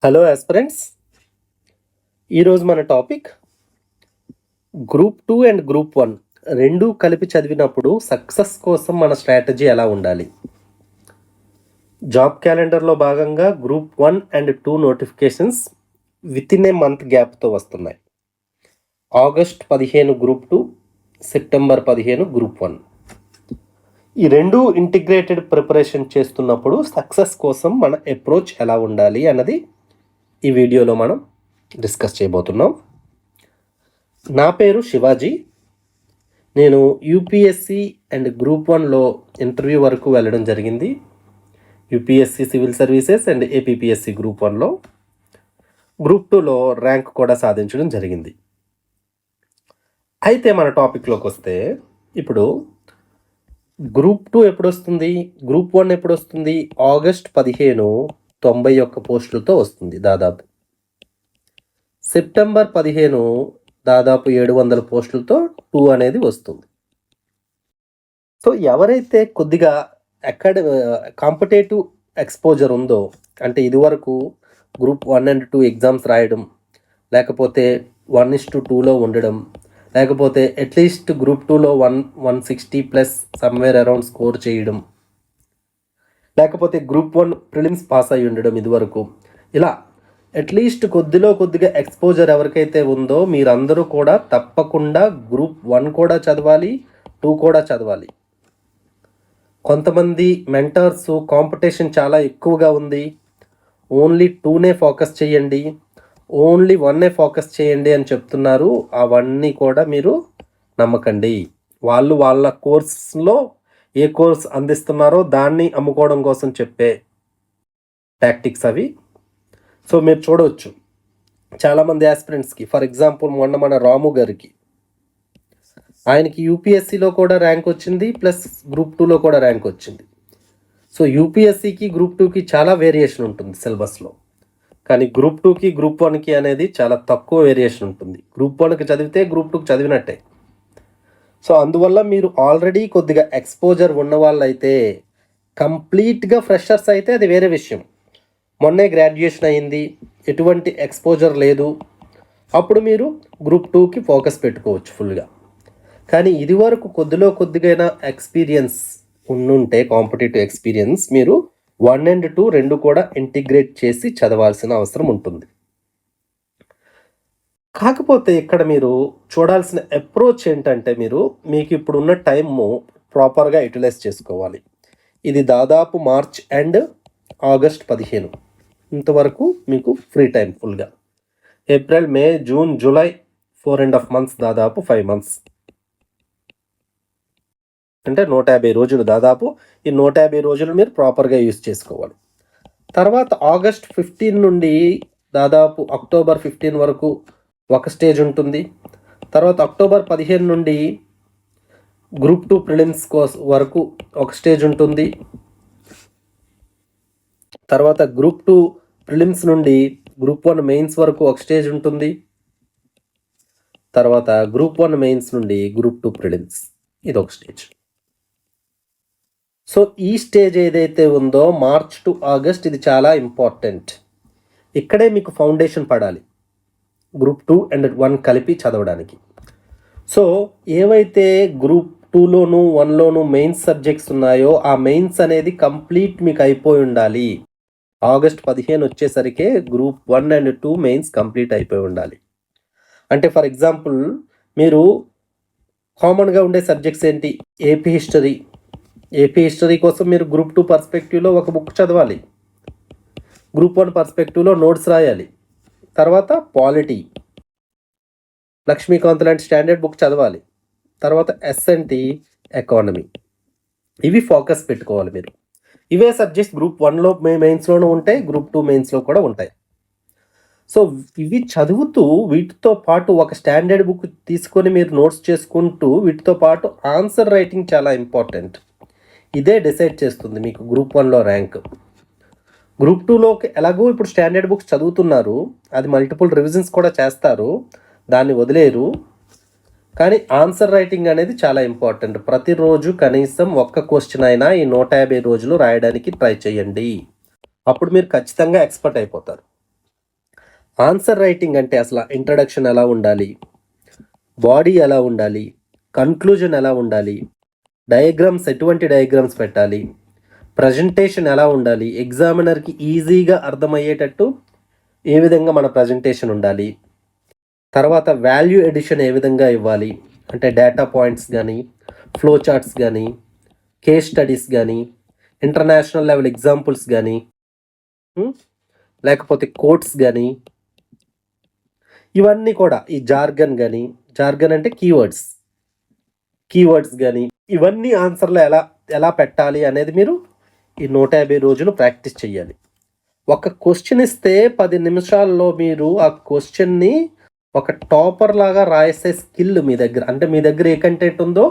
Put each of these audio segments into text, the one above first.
Hello aspirants, ఈరోజు మన topic group 2 and group 1 రెండూ కలిపి చదివినప్పుడు సక్సెస్ కోసం మన స్ట్రాటజీ ఎలా ఉండాలి. జాబ్ క్యాలెండర్లో భాగంగా group 1 and 2 notifications within a month గ్యాప్తో వస్తున్నాయి. August 15 group 2, September 15 group 1. ఈ రెండు ఇంటిగ్రేటెడ్ ప్రిపరేషన్ చేస్తున్నప్పుడు సక్సెస్ కోసం మన అప్రోచ్ ఎలా ఉండాలి అన్నది ఈ వీడియోలో మనం డిస్కస్ చేయబోతున్నాం. నా పేరు శివాజీ. నేను యూపీఎస్సి అండ్ గ్రూప్ 1లో ఇంటర్వ్యూ వరకు వెళ్ళడం జరిగింది. UPSC civil services and APPSC group 1లో, గ్రూప్ 2లో ర్యాంక్ కూడా సాధించడం జరిగింది. అయితే మన టాపిక్లోకి వస్తే, ఇప్పుడు గ్రూప్ 2 ఎప్పుడు వస్తుంది, గ్రూప్ 1 ఎప్పుడు వస్తుంది? ఆగస్ట్ 15 91 పోస్టులతో వస్తుంది దాదాపు. సెప్టెంబర్ 15 దాదాపు 700 పోస్టులతో 2 అనేది వస్తుంది. సో ఎవరైతే కొద్దిగా కాంపిటేటివ్ ఎక్స్పోజర్ ఉందో, అంటే ఇదివరకు గ్రూప్ 1 అండ్ 2 ఎగ్జామ్స్ రాయడం, లేకపోతే 1:2లో ఉండడం, లేకపోతే అట్లీస్ట్ గ్రూప్ 2లో 160+ సమ్వేర్ అరౌండ్ స్కోర్ చేయడం, లేకపోతే గ్రూప్ 1 ప్రిలిమ్స్ పాస్ అయి ఉండడం ఇదివరకు, ఇలా అట్లీస్ట్ కొద్దిగా ఎక్స్పోజర్ ఎవరికైతే ఉందో మీరందరూ కూడా తప్పకుండా గ్రూప్ 1 కూడా చదవాలి, 2 కూడా చదవాలి. కొంతమంది మెంటర్స్ కాంపిటీషన్ చాలా ఎక్కువగా ఉంది, ఓన్లీ 2నే ఫోకస్ చేయండి, ఓన్లీ 1నే ఫోకస్ చేయండి అని చెప్తున్నారు. అవన్నీ కూడా మీరు నమ్మకండి. వాళ్ళు వాళ్ళ కోర్స్లో ఏ కోర్స్ అందిస్తున్నారో దాన్ని అమ్ముకోవడం కోసం చెప్పే టాక్టిక్స్ అవి. సో మీరు చూడవచ్చు, చాలామంది ఆస్పిరెంట్స్కి, ఫర్ ఎగ్జాంపుల్ మొన్న మన రాము గారికి, ఆయనకి యూపీఎస్సిలో కూడా ర్యాంక్ వచ్చింది, ప్లస్ గ్రూప్ 2లో కూడా ర్యాంక్ వచ్చింది. సో యూపీఎస్సికి గ్రూప్ 2కి చాలా వేరియేషన్ ఉంటుంది సిలబస్లో, కానీ గ్రూప్ 2కి గ్రూప్ 1కి అనేది చాలా తక్కువ వేరియేషన్ ఉంటుంది. గ్రూప్ 1కి చదివితే గ్రూప్ 2కి చదివినట్టే. సో అందువల్ల మీరు ఆల్రెడీ కొద్దిగా ఎక్స్పోజర్ ఉన్న వాళ్ళు అయితే, కంప్లీట్గా ఫ్రెషర్స్ అయితే అది వేరే విషయం. మొన్నే గ్రాడ్యుయేషన్ అయింది, ఎటువంటి ఎక్స్పోజర్ లేదు, అప్పుడు మీరు గ్రూప్ 2కి ఫోకస్ పెట్టుకోవచ్చు ఫుల్గా. కానీ ఇదివరకు కొద్దిగా ఎక్స్పీరియన్స్ ఉండుంటే, కాంపిటేటివ్ ఎక్స్పీరియన్స్, మీరు 1 అండ్ 2 రెండు కూడా ఇంటిగ్రేట్ చేసి చదవాల్సిన అవసరం ఉంటుంది. కాకపోతే ఇక్కడ మీరు చూడాల్సిన అప్రోచ్ ఏంటంటే, మీకు ఇప్పుడున్న టైము ప్రాపర్గా యూటిలైజ్ చేసుకోవాలి. ఇది దాదాపు మార్చ్ అండ్ ఆగస్ట్ 15 ఇంతవరకు మీకు ఫ్రీ టైం ఫుల్గా. ఏప్రిల్, మే, జూన్, జూలై 4.5 months, దాదాపు 5 months, అంటే 150 రోజులు దాదాపు. ఈ 150 రోజులు మీరు ప్రాపర్గా యూజ్ చేసుకోవాలి. తర్వాత ఆగస్ట్ 15 నుండి దాదాపు అక్టోబర్ 15 వరకు ఒక స్టేజ్ ఉంటుంది. తర్వాత అక్టోబర్ 15 నుండి గ్రూప్ 2 ప్రిలిమ్స్ వరకు ఒక స్టేజ్ ఉంటుంది. తర్వాత గ్రూప్ 2 ప్రిలిమ్స్ నుండి గ్రూప్ 1 మెయిన్స్ వరకు ఒక స్టేజ్ ఉంటుంది. తర్వాత గ్రూప్ 1 మెయిన్స్ నుండి గ్రూప్ 2 ప్రిలిమ్స్, ఇది ఒక స్టేజ్. సో ఈ స్టేజ్ ఏదైతే ఉందో మార్చ్ టు ఆగస్ట్, ఇది చాలా ఇంపార్టెంట్. ఇక్కడే మీకు ఫౌండేషన్ పడాలి గ్రూప్ 2 అండ్ 1 కలిపి చదవడానికి. సో ఏవైతే గ్రూప్ 2లోను 1లోను మెయిన్స్ సబ్జెక్ట్స్ ఉన్నాయో, ఆ మెయిన్స్ అనేది కంప్లీట్ మీకు అయిపోయి ఉండాలి. ఆగస్ట్ 15 వచ్చేసరికి గ్రూప్ 1 అండ్ 2 మెయిన్స్ కంప్లీట్ అయిపోయి ఉండాలి. అంటే ఫర్ ఎగ్జాంపుల్, మీరు కామన్గా ఉండే సబ్జెక్ట్స్ ఏంటి? AP history. ఏపీ హిస్టరీ కోసం మీరు గ్రూప్ 2 పర్స్పెక్టివ్లో ఒక బుక్ చదవాలి, గ్రూప్ 1 పర్స్పెక్టివ్లో నోట్స్ రాయాలి. తర్వాత పాలిటీ, లక్ష్మీకాంత్ లాంటి స్టాండర్డ్ బుక్ చదవాలి. తర్వాత ఎస్ఎన్టీ, ఎకానమీ. ఇవి ఫోకస్ పెట్టుకోవాలి మీరు. ఇవే సబ్జెక్ట్స్ గ్రూప్ 1లో మెయిన్స్లోనూ ఉంటాయి, గ్రూప్ 2 మెయిన్స్లో కూడా ఉంటాయి. సో ఇవి చదువుతూ, వీటితో పాటు ఒక స్టాండర్డ్ బుక్ తీసుకొని మీరు నోట్స్ చేసుకుంటూ, వీటితో పాటు ఆన్సర్ రైటింగ్ చాలా ఇంపార్టెంట్. ఇదే డిసైడ్ చేస్తుంది మీకు గ్రూప్ 1లో ర్యాంక్. గ్రూప్ 2లోకి ఎలాగో ఇప్పుడు స్టాండర్డ్ బుక్స్ చదువుతున్నారు, అది మల్టిపుల్ రివిజన్స్ కూడా చేస్తారు, దాన్ని వదిలేరు. కానీ ఆన్సర్ రైటింగ్ అనేది చాలా ఇంపార్టెంట్. ప్రతిరోజు కనీసం ఒక్క క్వశ్చన్ అయినా ఈ 150 రోజులు రాయడానికి ట్రై చేయండి. అప్పుడు మీరు ఖచ్చితంగా ఎక్స్పర్ట్ అయిపోతారు. ఆన్సర్ రైటింగ్ అంటే అసలు ఇంట్రడక్షన్ ఎలా ఉండాలి, బాడీ ఎలా ఉండాలి, కన్క్లూజన్ ఎలా ఉండాలి, డయాగ్రామ్స్ ఎటువంటి డయాగ్రామ్స్ పెట్టాలి, ప్రజెంటేషన్ ఎలా ఉండాలి, ఎగ్జామినర్కి ఈజీగా అర్థమయ్యేటట్టు ఏ విధంగా మన ప్రజెంటేషన్ ఉండాలి, తర్వాత వాల్యూ ఎడిషన్ ఏ విధంగా ఇవ్వాలి, అంటే డేటా పాయింట్స్ కానీ, ఫ్లో చార్ట్స్ కానీ, కేస్ స్టడీస్ కానీ, ఇంటర్నేషనల్ లెవెల్ ఎగ్జాంపుల్స్ కానీ, లేకపోతే కోట్స్ కానీ, ఇవన్నీ కూడా ఈ జార్గన్ అంటే కీవర్డ్స్ కానీ ఇవన్నీ ఆన్సర్లు ఎలా ఎలా పెట్టాలి అనేది మీరు ఈ 150 రోజులు ప్రాక్టీస్ చేయాలి. ఒక క్వశ్చన్ ఇస్తే 10 నిమిషాల్లో మీరు ఆ క్వశ్చన్ని ఒక టాపర్ లాగా రాసే స్కిల్ మీ దగ్గర, అంటే మీ దగ్గర ఏ కంటెంట్ ఉందో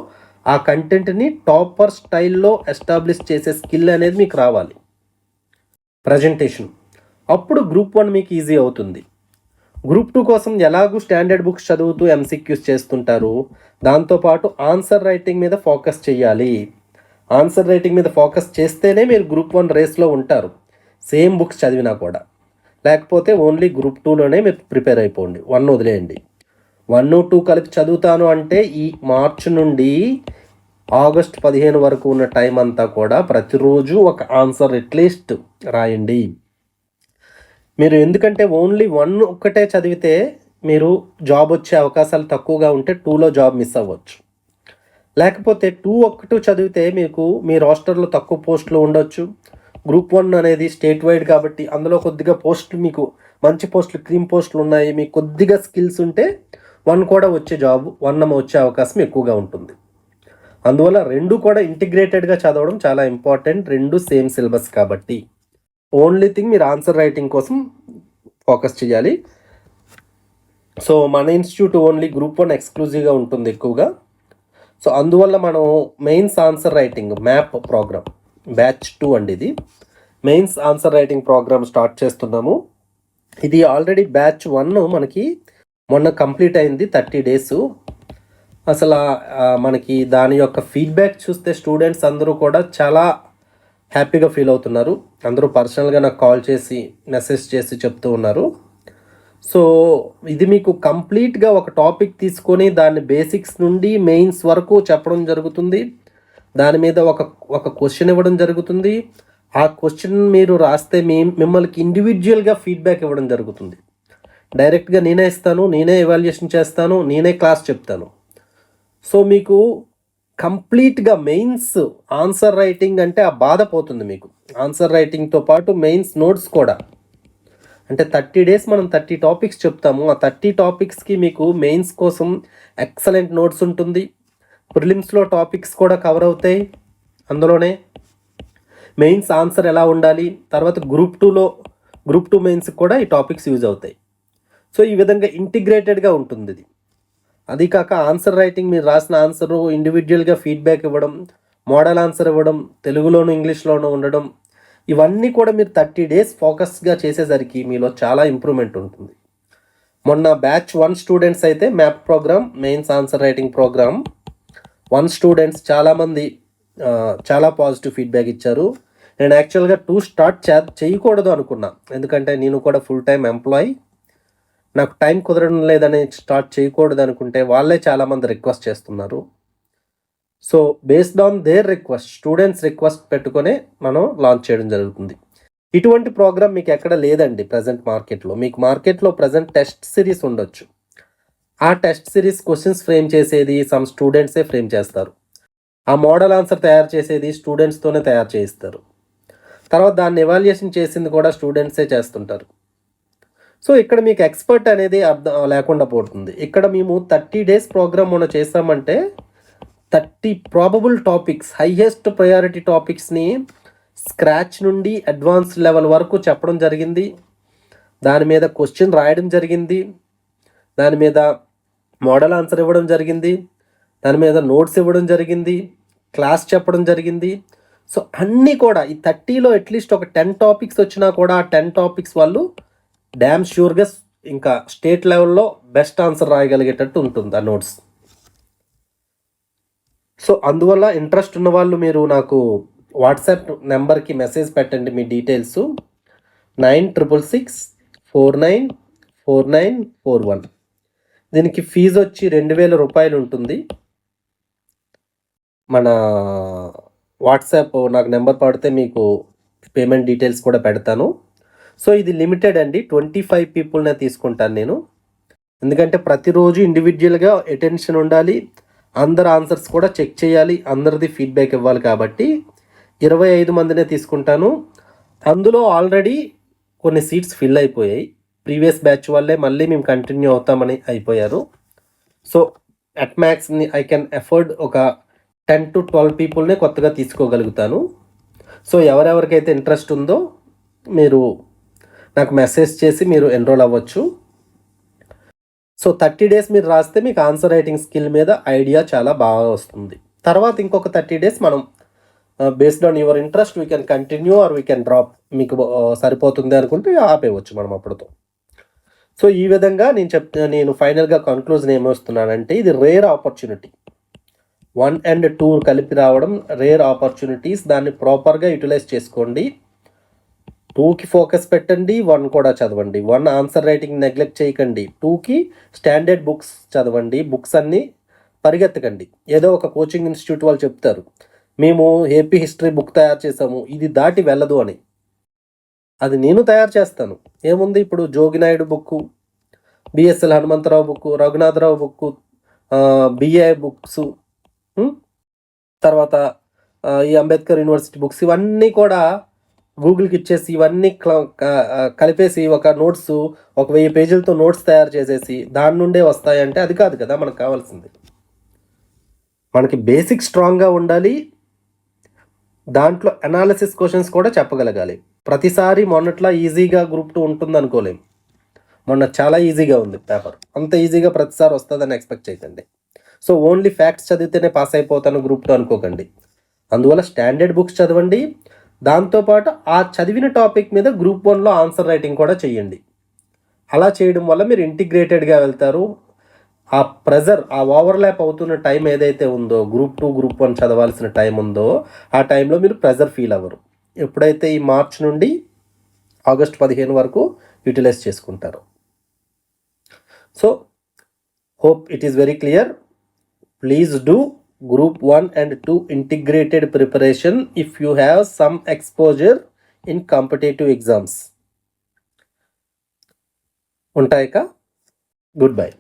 ఆ కంటెంట్ని టాపర్ స్టైల్లో ఎస్టాబ్లిష్ చేసే స్కిల్ అనేది మీకు రావాలి. ప్రజెంటేషన్ అప్పుడు గ్రూప్ 1 మీకు ఈజీ అవుతుంది. గ్రూప్ 2 కోసం ఎలాగూ స్టాండర్డ్ బుక్స్ చదువుతూ ఎంసీక్యూస్ చేస్తుంటారు, దాంతోపాటు ఆన్సర్ రైటింగ్ మీద ఫోకస్ చేయాలి. ఆన్సర్ రైటింగ్ మీద ఫోకస్ చేస్తేనే మీరు గ్రూప్ 1 రేస్లో ఉంటారు, సేమ్ బుక్స్ చదివినా కూడా. లేకపోతే ఓన్లీ గ్రూప్ 2లోనే మీరు ప్రిపేర్ అయిపోండి, 1 వదిలేయండి. 1, 2 కలిపి చదువుతాను అంటే ఈ మార్చి నుండి ఆగస్ట్ 15 వరకు ఉన్న టైం అంతా కూడా ప్రతిరోజు ఒక ఆన్సర్ అట్లీస్ట్ రాయండి. మీరు ఎందుకంటే ఓన్లీ 1 ఒక్కటే చదివితే మీరు జాబ్ వచ్చే అవకాశాలు తక్కువగా ఉంటే 2లో జాబ్ మిస్ అవ్వచ్చు. లేకపోతే 2 ఒక్కటి చదివితే మీకు మీ రోస్టర్లో తక్కువ పోస్టులు ఉండొచ్చు. గ్రూప్ 1 అనేది స్టేట్ వైడ్ కాబట్టి అందులో కొద్దిగా పోస్టులు, మీకు మంచి పోస్టులు, క్రీమ్ పోస్టులు ఉన్నాయి, మీకు కొద్దిగా స్కిల్స్ ఉంటే 1 కూడా వచ్చే జాబ్ 1 వచ్చే అవకాశం ఎక్కువగా ఉంటుంది. అందువల్ల 2 కూడా ఇంటిగ్రేటెడ్గా చదవడం చాలా ఇంపార్టెంట్, 2 సేమ్ సిలబస్ కాబట్టి. ఓన్లీ థింగ్ మీరు ఆన్సర్ రైటింగ్ కోసం ఫోకస్ చేయాలి. సో మన ఇన్స్టిట్యూట్ ఓన్లీ గ్రూప్ 1 ఎక్స్క్లూజివ్గా ఉంటుంది ఎక్కువగా. సో అందువల్ల మనం mains answer writing map programme batch 2 అండి, ఇది mains answer writing programme start చేస్తున్నాము. ఇది ఆల్రెడీ బ్యాచ్ 1 మనకి మొన్న కంప్లీట్ అయింది, 30 డేస్. అసలు మనకి దాని యొక్క ఫీడ్బ్యాక్ చూస్తే స్టూడెంట్స్ అందరూ కూడా చాలా హ్యాపీగా ఫీల్ అవుతున్నారు. అందరూ పర్సనల్గా నాకు కాల్ చేసి మెసేజ్ చేసి చెప్తూ ఉన్నారు. సో ఇది మీకు కంప్లీట్గా ఒక టాపిక్ తీసుకొని దాన్ని బేసిక్స్ నుండి మెయిన్స్ వరకు చెప్పడం జరుగుతుంది. దాని మీద ఒక క్వశ్చన్ ఇవ్వడం జరుగుతుంది. ఆ క్వశ్చన్ మీరు రాస్తే మిమ్మల్ని ఇండివిజువల్గా ఫీడ్బ్యాక్ ఇవ్వడం జరుగుతుంది. డైరెక్ట్గా నేనే ఇస్తాను, నేనే ఎవాల్యుయేషన్ చేస్తాను, నేనే క్లాస్ చెప్తాను. సో మీకు కంప్లీట్గా మెయిన్స్ ఆన్సర్ రైటింగ్ అంటే ఆ బాధ పోతుంది మీకు. ఆన్సర్ రైటింగ్తో పాటు మెయిన్స్ నోట్స్ కూడా, అంటే 30 డేస్ మనం 30 టాపిక్స్ చెప్తాము. ఆ 30 టాపిక్స్కి మీకు మెయిన్స్ కోసం ఎక్సలెంట్ నోట్స్ ఉంటుంది. ప్రిలిమ్స్లో టాపిక్స్ కూడా కవర్ అవుతాయి అందులోనే. మెయిన్స్ ఆన్సర్ ఎలా ఉండాలి, తర్వాత గ్రూప్ 2 మెయిన్స్కి కూడా ఈ టాపిక్స్ యూజ్ అవుతాయి. సో ఈ విధంగా ఇంటిగ్రేటెడ్గా ఉంటుంది ఇది. అది కాక ఆన్సర్ రైటింగ్, మీరు రాసిన ఆన్సరు ఇండివిజువల్గా ఫీడ్బ్యాక్ ఇవ్వడం, మోడల్ ఆన్సర్ ఇవ్వడం, తెలుగులోను ఇంగ్లీష్లోనూ ఉండడం, ఇవన్నీ కూడా మీరు 30 డేస్ ఫోకస్గా చేసేసరికి మీలో చాలా ఇంప్రూవ్మెంట్ ఉంటుంది. మొన్న బ్యాచ్ 1 స్టూడెంట్స్ అయితే map programme, mains answer writing programme 1 students చాలామంది చాలా పాజిటివ్ ఫీడ్బ్యాక్ ఇచ్చారు. నేను యాక్చువల్గా 2 స్టార్ట్ చేయకూడదు అనుకున్నా, ఎందుకంటే నేను కూడా ఫుల్ టైం ఎంప్లాయీ, నాకు టైం కుదరడం లేదని స్టార్ట్ చేయకూడదు అనుకుంటే వాళ్ళే చాలామంది రిక్వెస్ట్ చేస్తున్నారు. So based on their request, students request పెట్టుకొని మనం లాంచ్ చేయడం జరుగుతుంది. ఇటువంటి ప్రోగ్రామ్ మీకు ఎక్కడ లేదండి ప్రజెంట్ మార్కెట్లో. మీకు మార్కెట్లో ప్రజెంట్ టెస్ట్ సిరీస్ ఉండొచ్చు, ఆ టెస్ట్ సిరీస్ క్వశ్చన్స్ ఫ్రేమ్ చేసేది సమ్ స్టూడెంట్సే ఫ్రేమ్ చేస్తారు. ఆ మోడల్ ఆన్సర్ తయారు చేసేది స్టూడెంట్స్తోనే తయారు చేయిస్తారు. తర్వాత దాన్ని ఎవాల్యుయేషన్ చేసింది కూడా స్టూడెంట్సే చేస్తుంటారు. సో ఇక్కడ మీకు ఎక్స్పర్ట్ అనేది అర్థం లేకుండా పోతుంది. ఇక్కడ మేము 30 డేస్ ప్రోగ్రామ్ మనం చేసామంటే 30 ప్రాబబుల్ టాపిక్స్, హైయెస్ట్ ప్రయారిటీ టాపిక్స్ని స్క్రాచ్ నుండి అడ్వాన్స్ లెవెల్ వరకు చెప్పడం జరిగింది. దాని మీద క్వశ్చన్ రాయడం జరిగింది, దాని మీద మోడల్ ఆన్సర్ ఇవ్వడం జరిగింది, దాని మీద నోట్స్ ఇవ్వడం జరిగింది, క్లాస్ చెప్పడం జరిగింది. సో అన్నీ కూడా ఈ 30లో అట్లీస్ట్ ఒక 10 టాపిక్స్ వచ్చినా కూడా ఆ 10 టాపిక్స్ వాళ్ళు డ్యామ్ ష్యూర్గా ఇంకా స్టేట్ లెవెల్లో బెస్ట్ ఆన్సర్ రాయగలిగేటట్టు ఉంటుంది ఆ నోట్స్. సో అందువల్ల ఇంట్రెస్ట్ ఉన్న వాళ్ళు మీరు నాకు వాట్సాప్ నెంబర్కి మెసేజ్ పెట్టండి మీ డీటెయిల్స్. 966649 4941. దీనికి ఫీజు వచ్చి 2000 రూపాయలు ఉంటుంది. మన వాట్సాప్ నాకు నెంబర్ పడితే మీకు పేమెంట్ డీటెయిల్స్ కూడా పెడతాను. సో ఇది లిమిటెడ్ అండి, 25 పీపుల్నే తీసుకుంటాను నేను. ఎందుకంటే ప్రతిరోజు ఇండివిజువల్గా అటెన్షన్ ఉండాలి, అందరు ఆన్సర్స్ కూడా చెక్ చేయాలి, అందరిది ఫీడ్బ్యాక్ ఇవ్వాలి. కాబట్టి 25 మందినే తీసుకుంటాను. అందులో ఆల్రెడీ కొన్ని సీట్స్ ఫిల్ అయిపోయాయి. ప్రీవియస్ బ్యాచ్ వాళ్ళే మళ్ళీ మేము కంటిన్యూ అవుతామని అయిపోయారు. సో అట్ మ్యాక్స్ని ఐ కెన్ ఎఫోర్డ్ ఒక 10 to 12 పీపుల్నే కొత్తగా తీసుకోగలుగుతాను. సో ఎవరెవరికైతే ఇంట్రెస్ట్ ఉందో మీరు నాకు మెసేజ్ చేసి మీరు ఎన్రోల్ అవ్వచ్చు. సో 30 డేస్ మీరు రాస్తే మీకు ఆన్సర్ రైటింగ్ స్కిల్ మీద ఐడియా చాలా బాగా వస్తుంది. తర్వాత ఇంకొక 30 డేస్ మనం based on your interest we can continue are we can drop. మీకు సరిపోతుంది అనుకుంటే ఆపేయవచ్చు మనం అప్పటితో. సో ఈ విధంగా నేను ఫైనల్గా కన్క్లూజన్ ఏమొస్తున్నానంటే, ఇది రేర్ ఆపర్చునిటీ. 1 and 2 కలిపి రావడం రేర్ ఆపర్చునిటీస్. దాన్ని ప్రాపర్గా యూటిలైజ్ చేసుకోండి. 2కి ఫోకస్ పెట్టండి, 1 కూడా చదవండి. 1 ఆన్సర్ రైటింగ్ నెగ్లెక్ట్ చేయకండి. 2కి స్టాండర్డ్ బుక్స్ చదవండి. బుక్స్ అన్నీ పరిగెత్తకండి. ఏదో ఒక కోచింగ్ ఇన్స్టిట్యూట్ వాళ్ళు చెప్తారు, మేము ఏపీ హిస్టరీ బుక్ తయారు చేసాము, ఇది దాటి వెళ్ళదు అని. అది నేను తయారు చేస్తాను. ఏముంది, ఇప్పుడు Joginaidu book, BSL Hanumantharao book, Raghunatharao book, BA books, తర్వాత ఈ అంబేద్కర్ యూనివర్సిటీ బుక్స్, ఇవన్నీ కూడా గూగుల్కి ఇచ్చేసి ఇవన్నీ కలిపేసి ఒక నోట్స్, ఒక 1000 పేజీలతో నోట్స్ తయారు చేసేసి దాని నుండే వస్తాయంటే అది కాదు కదా మనకు కావాల్సింది. మనకి బేసిక్ స్ట్రాంగ్గా ఉండాలి, దాంట్లో అనాలిసిస్ క్వశ్చన్స్ కూడా చెప్పగలగాలి. ప్రతిసారి మొన్నట్లా ఈజీగా గ్రూప్ 2 ఉంటుంది అనుకోలేం. మొన్న చాలా ఈజీగా ఉంది పేపర్, అంత ఈజీగా ప్రతిసారి వస్తుందని ఎక్స్పెక్ట్ చేయకండి. సో ఓన్లీ ఫ్యాక్ట్స్ చదివితేనే పాస్ అయిపోతాను గ్రూప్ 2 అనుకోకండి. అందువల్ల స్టాండర్డ్ బుక్స్ చదవండి, దాంతోపాటు ఆ చదివిన టాపిక్ మీద గ్రూప్ 1లో ఆన్సర్ రైటింగ్ కూడా చేయండి. అలా చేయడం వల్ల మీరు ఇంటిగ్రేటెడ్గా వెళ్తారు. ఆ ప్రెజర్, ఆ ఓవర్లాప్ అవుతున్న టైం ఏదైతే ఉందో, గ్రూప్ 2 గ్రూప్ 1 చదవాల్సిన టైం ఉందో, ఆ టైంలో మీరు ప్రెజర్ ఫీల్ అవ్వరు. ఎప్పుడైతే ఈ మార్చ్ నుండి ఆగస్ట్ 15 వరకు యూటిలైజ్ చేసుకుంటారు. So hope it is very clear. Please do group 1 and 2 integrated preparation if you have some exposure in competitive exams. ఉంటాయిక. Goodbye.